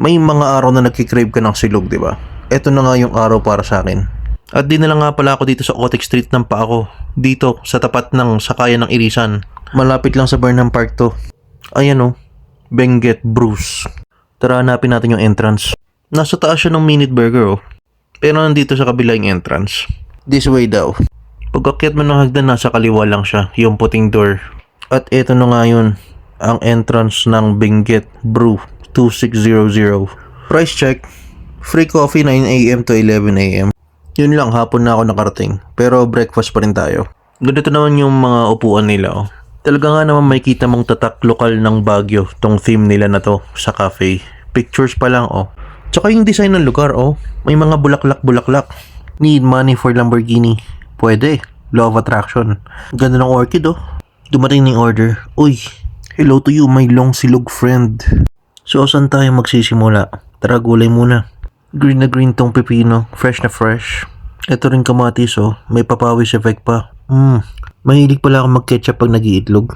May mga araw na nagkikrave ka ng silog, di ba? Ito na nga yung araw para sa akin. At dinala nga pala ako dito sa Otic Street ng pa ako. Dito, sa tapat ng sakayan ng Irisan. Malapit lang sa Burnham Park to. Ayan o, Benguet Bruce. Tara, hanapin natin yung entrance. Nasa taas siya ng Minute Burger oh. Pero nandito sa kabila yung entrance. This way daw. Pag-akyat mo ng hagdan, nasa kaliwa lang siya, yung puting door. At eto na nga yun, ang entrance ng Benguet Brew 2600. Price check, free coffee 9 AM to 11 AM. Yun lang, hapon na ako nakarating. Pero breakfast pa rin tayo. Ganito naman yung mga upuan nila oh. Talaga nga naman may kita mong tatak lokal ng Baguio tong theme nila na to sa cafe. Pictures pa lang oh. Tsaka yung design ng lugar oh. May mga bulaklak-bulaklak. Need money for Lamborghini. Pwede. Law of attraction. Ganda ng orchid oh. Dumating ng order. Uy, hello to you my long silog friend. So saan tayo magsisimula? Tara, gulay muna. Green na green tong pepino. Fresh na fresh. Ito rin kamatis oh. May papawis effect pa. Mahilig pala akong mag-ketchup pag nag-iitlog.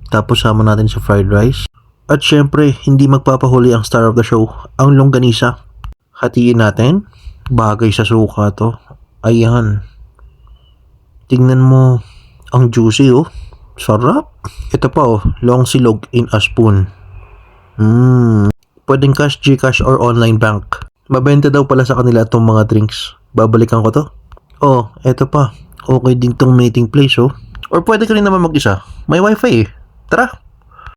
Tapos sama natin sa fried rice. At syempre, hindi magpapahuli ang star of the show, ang longganisa. Hatiin natin. Bagay sa suka to. Ayan. Tingnan mo. Ang juicy oh. Sarap. Ito pa oh. Long silog in a spoon. Pwedeng cash, Gcash or online bank. Mabenta daw pala sa kanila itong mga drinks. Babalikan ko to. Oh, eto pa. Okay din tong meeting place oh. Or pwede ka rin naman mag-isa. May wifi eh. Tara!